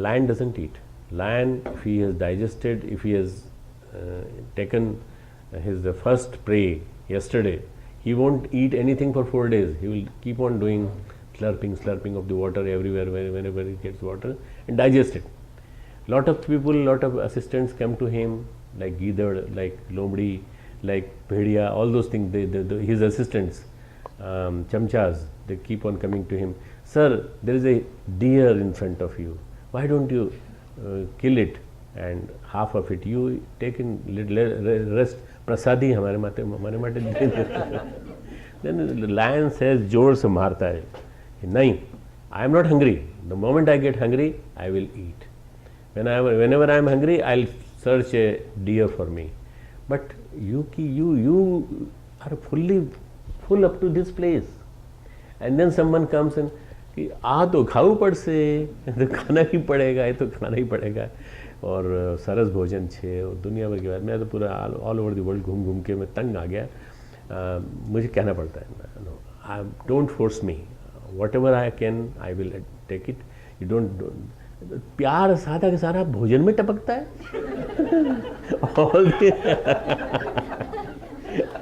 Lion doesn't eat. Lion, if he has digested, if he has taken his the first prey yesterday, he won't eat anything for 4 days. He will keep on doing slurping of the water everywhere, whenever he gets water, and digest it. Lot of people, lot of assistants come to him, like Gidad, like Lomdi, like Bhedia, all those things, his assistants, chamchas, they keep on coming to him. Sir, there is a deer in front of you. Why don't you kill it, and half of it you take in rest, prasadi हमारे माटे. Then the lion says, जोर से मारता है, नहीं, I am not hungry. The moment I get hungry, I will eat. Whenever I am hungry, I'll search a deer for me. But you are full up to this place, and then someone comes and कि आ तो खाओ पड़ से, तो खाना ही पड़ेगा, ये तो खाना ही पड़ेगा. और सरस भोजन छे और दुनिया भर की बात. मैं तो पूरा ऑल ओवर द वर्ल्ड घूम के मैं तंग आ गया. मुझे कहना पड़ता है, no, don't force me, whatever I can I will take it. You don't. प्यार सादा के सारा भोजन में टपकता है.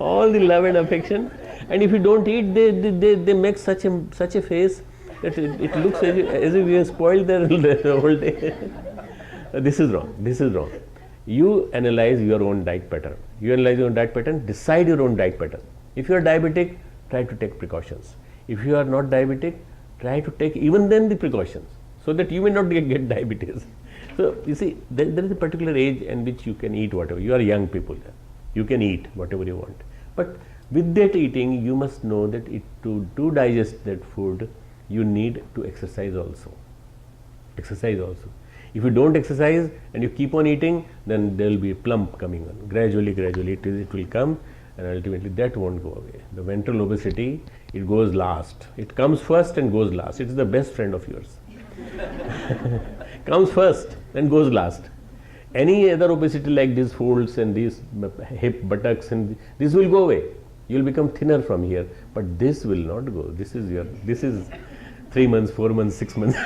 all the love and affection, and if you don't eat, they make such a face that it looks as if you have spoiled their whole day. This is wrong. You analyze your own diet pattern. Decide your own diet pattern. If you are diabetic, try to take precautions. If you are not diabetic, try to take even then the precautions, so that you may not get diabetes. So you see, there is a particular age in which you can eat whatever. You are young people, you can eat whatever you want. But with that eating, you must know that to digest that food, you need to exercise also. If you don't exercise and you keep on eating, then there will be a plump coming on. Gradually it will come, and ultimately that won't go away. The ventral obesity, it goes last. It comes first and goes last. It is the best friend of yours. Comes first and goes last. Any other obesity like these folds and these hip buttocks, and this will go away. You will become thinner from here, but this will not go. This is 3 months, 4 months, 6 months.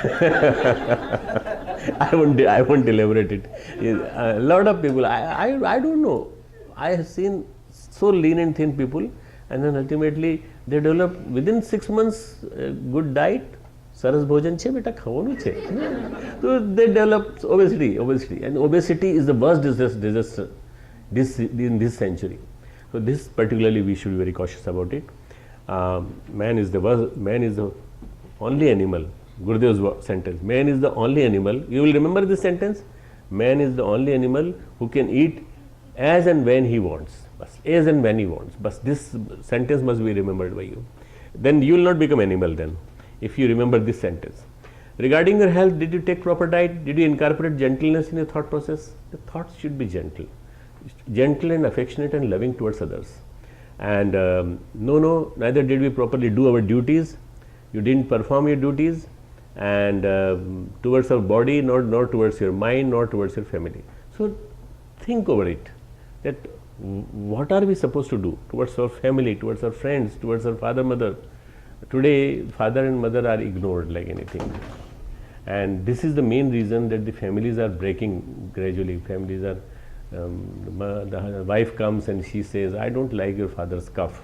I won't elaborate it. A lot of people, I don't know. I have seen so lean and thin people, and then ultimately they develop within 6 months good diet. Saras bhojan che beta khawanu che. So they develop obesity, and obesity is the worst disaster in this century. So this particularly we should be very cautious about it. Man is the only animal. Gurudev's sentence. Man is the only animal. You will remember this sentence. Man is the only animal who can eat as and when he wants. As and when he wants. But this sentence must be remembered by you. Then you will not become animal then, if you remember this sentence. Regarding your health, did you take proper diet? Did you incorporate gentleness in your thought process? The thoughts should be gentle and affectionate and loving towards others. And neither did we properly do our duties. You didn't perform your duties, and towards our body, nor towards your mind, nor towards your family. So think over it, that what are we supposed to do towards our family, towards our friends, towards our father, mother. Today, father and mother are ignored like anything, and this is the main reason that the families are breaking gradually. Families are, the wife comes and she says, I don't like your father's cough.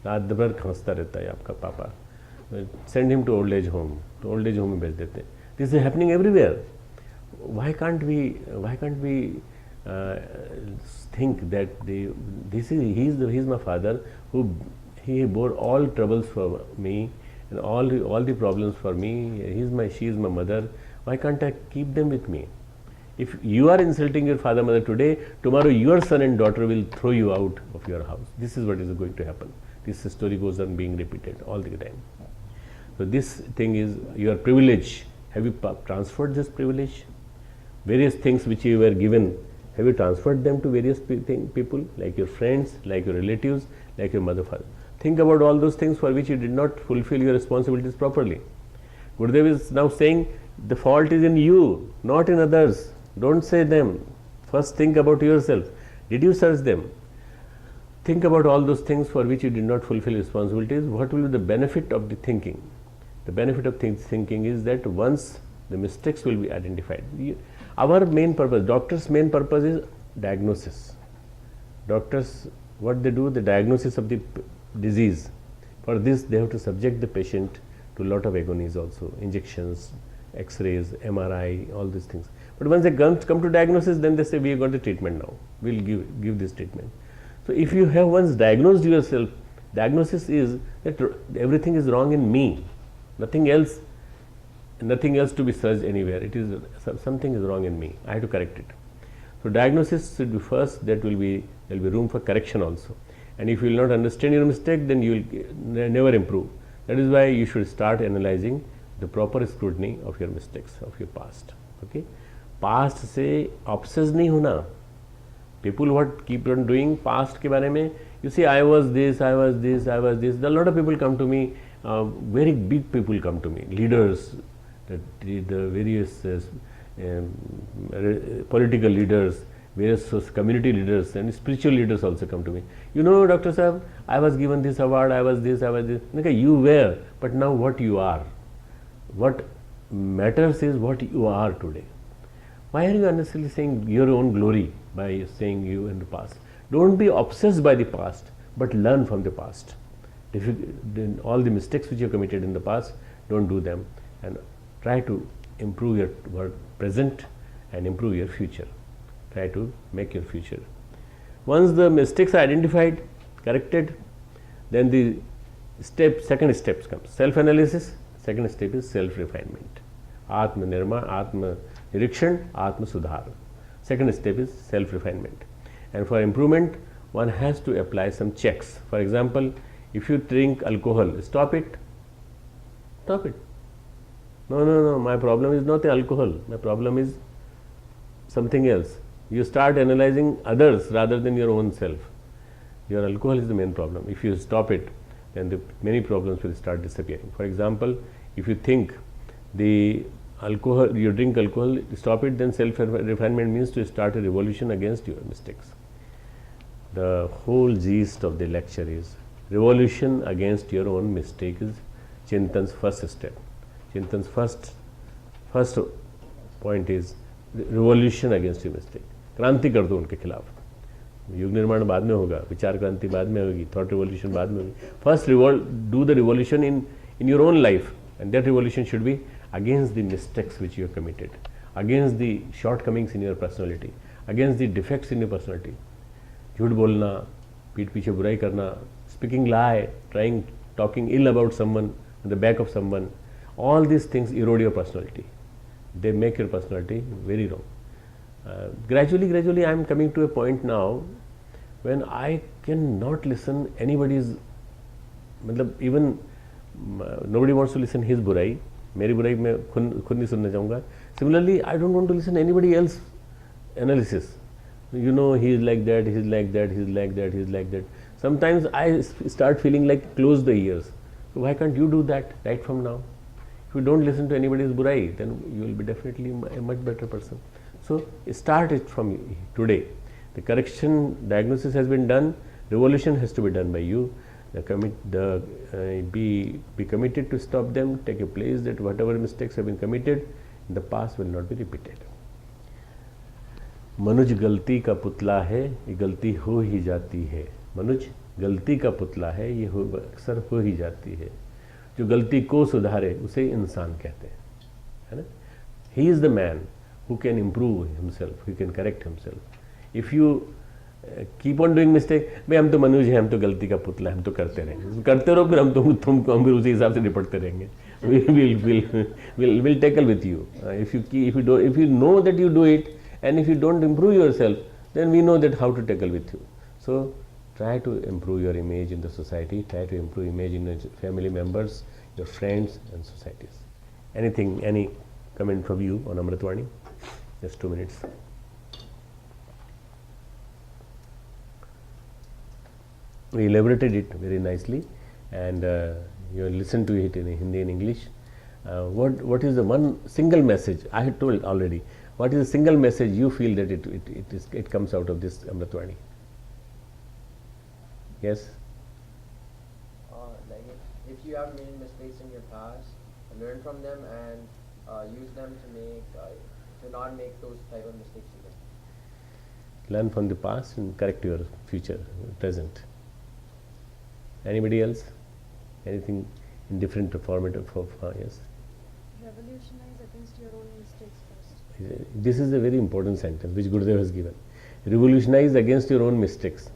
रात भर खांसता रहता है आपका पापा. Send him to old age home. To old age home में भेज देते. This is happening everywhere. Why can't we think that he's my father who he bore all troubles for me and all the problems for me. She is my mother. Why can't I keep them with me? If you are insulting your father, mother today, tomorrow your son and daughter will throw you out of your house. This is what is going to happen. This story goes on being repeated all the time. So this thing is your privilege. Have you transferred this privilege? Various things which you were given, have you transferred them to various people, like your friends, like your relatives, like your mother, father? Think about all those things for which you did not fulfill your responsibilities properly. Gurudev is now saying the fault is in you, not in others. Don't say them. First think about yourself. Did you search them? Think about all those things for which you did not fulfill responsibilities. What will be the benefit of the thinking? The benefit of thinking is that once the mistakes will be identified. Our main purpose, doctors' main purpose is diagnosis. Doctors, what they do, the diagnosis of the disease. For this, they have to subject the patient to a lot of agonies also, injections, X-rays, MRI, all these things. But once they come to diagnosis, then they say, we have got the treatment now, we will give this treatment. So if you have once diagnosed yourself, diagnosis is that everything is wrong in me, nothing else to be searched anywhere. It is something is wrong in me, I have to correct it. So diagnosis should be first, there will be room for correction also. And if you will not understand your mistake, then you will never improve. That is why you should start analyzing the proper scrutiny of your mistakes, of your past. Okay, past से obsessed नहीं होना. People what keep on doing past के बारे में, you see, I was this, I was this, I was this. A lot of people come to me, very big people come to me, leaders, the various political leaders, various community leaders and spiritual leaders also come to me. You know, Dr. Sahab, I was given this award, I was this, I was this. Okay, you were, but now what you are. What matters is what you are today. Why are you unnecessarily saying your own glory by saying you in the past? Don't be obsessed by the past, but learn from the past. All the mistakes which you have committed in the past, don't do them, and try to improve your present and improve your future. Try to make your future. Once the mistakes are identified, corrected, then the second step comes. Self-analysis. Second step is self-refinement. Atma-nirma, Atma-nirikshan, Atma-sudhar. Second step is self-refinement. And for improvement, one has to apply some checks. For example, if you drink alcohol, stop it. Stop it. No, my problem is not the alcohol. My problem is something else. You start analyzing others rather than your own self. Your alcohol is the main problem. If you stop it, then many problems will start disappearing. For example, if you think you drink alcohol, stop it, then self-refinement means to start a revolution against your mistakes. The whole gist of the lecture is revolution against your own mistake is Chintan's first step. Chintan's first point is revolution against your mistake. क्रांति कर दो उनके खिलाफ. युग निर्माण बाद में होगा, विचार क्रांति बाद में होगी, थॉट रिवॉल्यूशन बाद में होगी. First do the revolution in your own life, and that revolution should be against the mistakes which you have committed, against the shortcomings in your personality, against the defects in your personality. झूठ बोलना, पीठ पीछे बुराई करना, speaking lie, talking ill about someone, on the back of someone, all these things erode your personality. They make your personality very wrong. Gradually I am coming to a point now when I cannot listen anybody's, even nobody wants to listen his burai, मेरी बुराई मैं खुद नहीं सुनना चाहूँगा. Similarly, I don't want to listen anybody else analysis. You know, he is like that, he is like that, he is like that, he is like that. Sometimes I start feeling like close the ears. So why can't you do that right from now? If you don't listen to anybody's burai, then you will be definitely a much better person. So start it from today. The correction diagnosis has been done. Revolution has to be done by you. Be committed to stop them. Take a place that whatever mistakes have been committed in the past will not be repeated. मनुज गलती का पुतला है, ये गलती हो ही जाती है. मनुज गलती का पुतला है, ये अक्सर हो ही जाती है. जो गलती को सुधारे उसे इंसान कहते हैं, है ना. He is the man who can improve himself, who can correct himself. If you keep on doing mistake, भाई हम तो मनुज हैं, हम तो गलती का पुतला, हम तो करते रहेंगे, करते रहो, फिर हम उसी हिसाब से निपटते रहेंगे. We'll tackle with you. If you know that you do it, and if you don't improve yourself, then we know that how to tackle with you. So try to improve your image in the society, try to improve image in your family members, your friends and societies. Any comment from you on Amritwani? Just 2 minutes. We elaborated it very nicely, and you listened to it in Hindi and English. What is the one single message I had told already? What is the single message you feel that it comes out of this Amritwani? Yes? Like if you have made mistakes in your past, learn from them and use them to not make those type of mistakes again? Learn from the past and correct your future, present. Anybody else? Anything in different formative? Yes. Revolutionize against your own mistakes first. This is a very important sentence which Gurudev has given. Revolutionize against your own mistakes.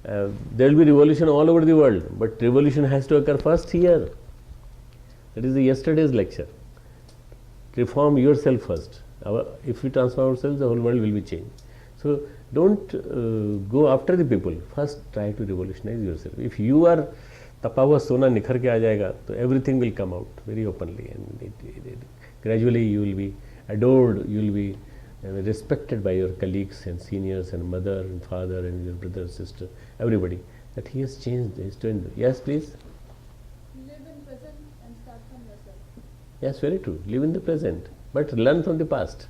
There will be revolution all over the world, but revolution has to occur first here. That is the yesterday's lecture. Reform yourself first. If we transform ourselves, the whole world will be changed. So don't go after the people. First try to revolutionize yourself. If you are तपा हुआ सोना निखर के आ जाएगा तो everything will come out very openly, and gradually you will be adored, you will be respected by your colleagues and seniors and mother and father and your brother, sister, everybody, that he has changed, he has changed. Yes, please. Live in present and start from yourself. Yes, very true. Live in the present, but learn from the past.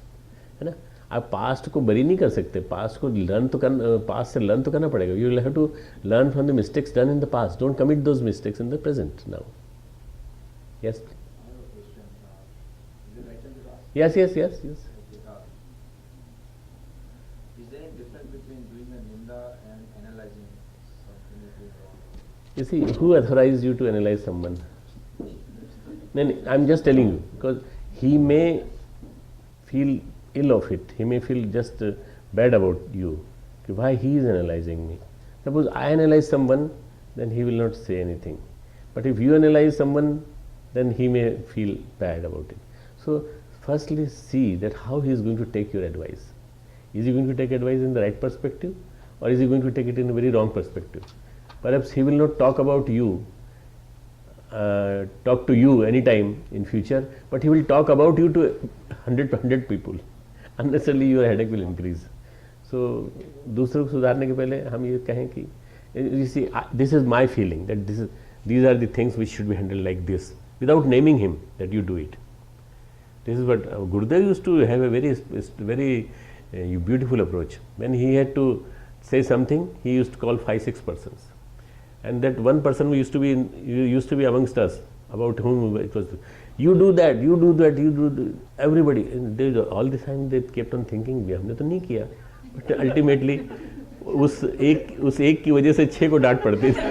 है ना? आप past को बरी नहीं कर सकते. Past को learn तो करना, पास्ट से लर्न तो करना पड़ेगा. You will have to learn from the mistakes done in the past. Don't commit those mistakes in the present now. Yes. Yes, yes, yes, yes. Is there any difference between doing a ninda and analyzing something that is wrong? You see, who authorized you to analyze someone? No, I'm just telling you, because he may feel ill of it. He may feel just bad about you. Why he is analyzing me? Suppose I analyze someone, then he will not say anything. But if you analyze someone, then he may feel bad about it. So, firstly see that how he is going to take your advice. Is he going to take advice in the right perspective, or is he going to take it in a very wrong perspective? Perhaps he will not talk about you, talk to you anytime in future, but he will talk about you to 100 people. Unnecessarily your headache will increase. So, दूसरों को सुधारने के पहले हम ये कहें कि, you see, this is my feeling that these are the things which should be handled like this, without naming him that you do it. This is what Gurudev used to have a very beautiful approach. When he had to say something, he used to call 5-6 persons, and that one person who used to be amongst us, about whom it was, you do that, you do that, you do that, everybody. And they, all the time they kept on thinking, हमने तो नहीं किया, but ultimately उस एक की वजह से 6 को डांट पड़ती थी.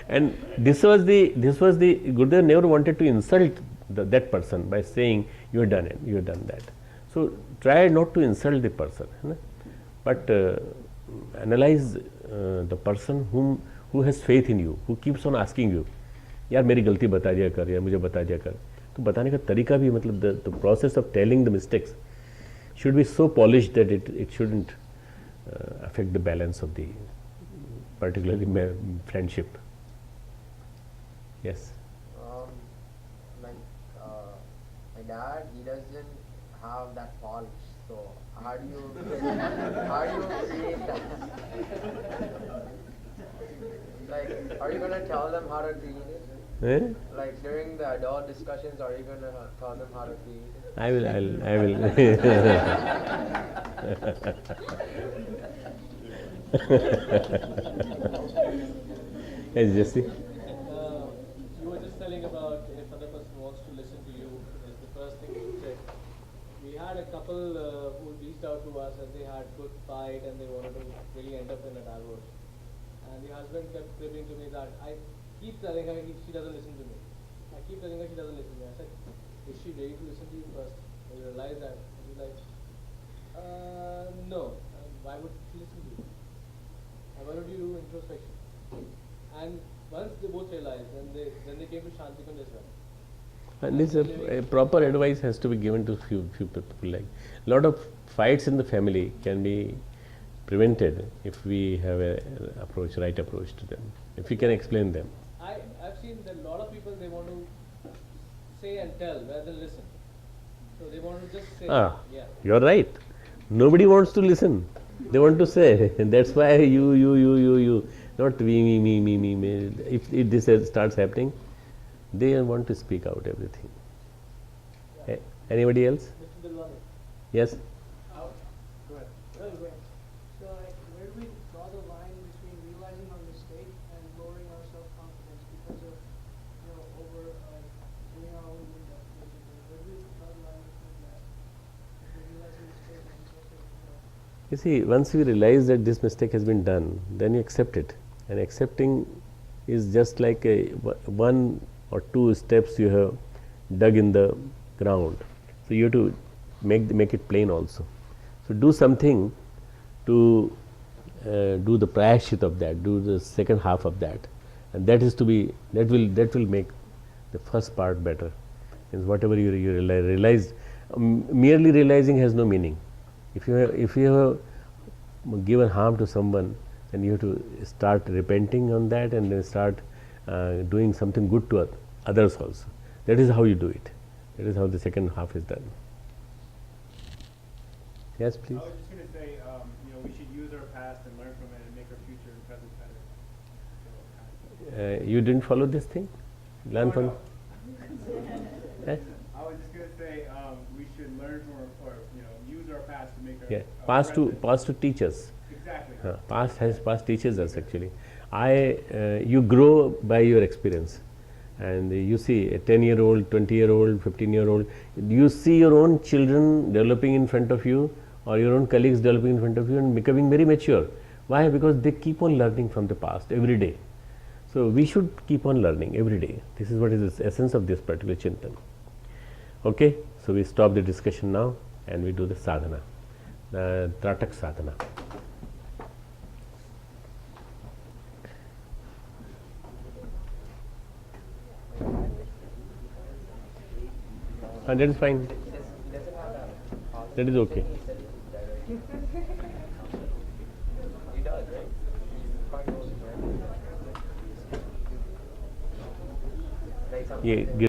And this was the Gurudev never wanted to insult that person by saying you have done it, you have done that. So try not to insult the person, but analyze the person who has faith in you, who keeps on asking you, यार मेरी गलती बता दिया कर, या मुझे बता दिया कर. तो बताने का तरीका भी, मतलब the process of telling the mistakes should be so polished that it shouldn't affect the balance of the particularly friendship. Yes. My dad, he doesn't have that polish. So how do you create that? Like, are you gonna tell them how to create it? Eh? Like during the adult discussions, are you gonna tell them how to create it? I will. Yes, Jesse. You were just telling about if another person wants to listen to you, is the first thing you said. We had a couple who reached out to us and they had good fight and they wanted to really end up in a divorce. And the husband kept cribbing to me that I keep telling her she doesn't listen to me. I keep telling her she doesn't listen to me. I said, is she ready to listen to you first? And you realize that. And she's like, no. Why would she listen to you? And why don't you do introspection? And once they both realized, then they came to Shantikund as well. And this proper advice has to be given to few people. Like a lot of fights in the family can be prevented if we have a right approach to them. If we can explain them. I've seen that a lot of people, they want to say and tell rather than listen. So they want to just say. Yeah. You're right. Nobody wants to listen. They want to say. That's why you. Not we, me. If this starts happening, they want to speak out everything. Yeah. Anybody else? Mr. Dilwani. Yes? Go ahead. So, where do we draw the line between realizing our mistake and lowering our self-confidence because of, doing our own window? You see, once you realize that this mistake has been done, then you accept it. And accepting is just like a one or two steps you have dug in the ground. So you have to make it plain also. So do something to do the prayashit of that, do the second half of that, and that is to be that will make the first part better. Means whatever you realized, merely realizing has no meaning. If you have given harm to someone, then you have to start repenting on that, and then start doing something good to others also. That is how you do it. That is how the second half is done. Yes, please. I was just going to say, we should use our past and learn from it and make our future and present better. You didn't follow this thing? Learn No, from. no. Eh? I was just going to say, we should learn from or use our past to make our Yeah, present. past to teach us. Exactly. Past teaches us actually. You grow by your experience, and you see a 10-year-old, 20-year-old, 15-year-old. You see your own children developing in front of you, or your own colleagues developing in front of you and becoming very mature. Why? Because they keep on learning from the past every day. So we should keep on learning every day. This is what is the essence of this particular Chintan. Okay, so we stop the discussion now and we do the sadhana, the Tratak sadhana. That is fine. He doesn't have that. That is okay. He said it's direct. He does, right? He's quite close, right? Like something Yeah, like that.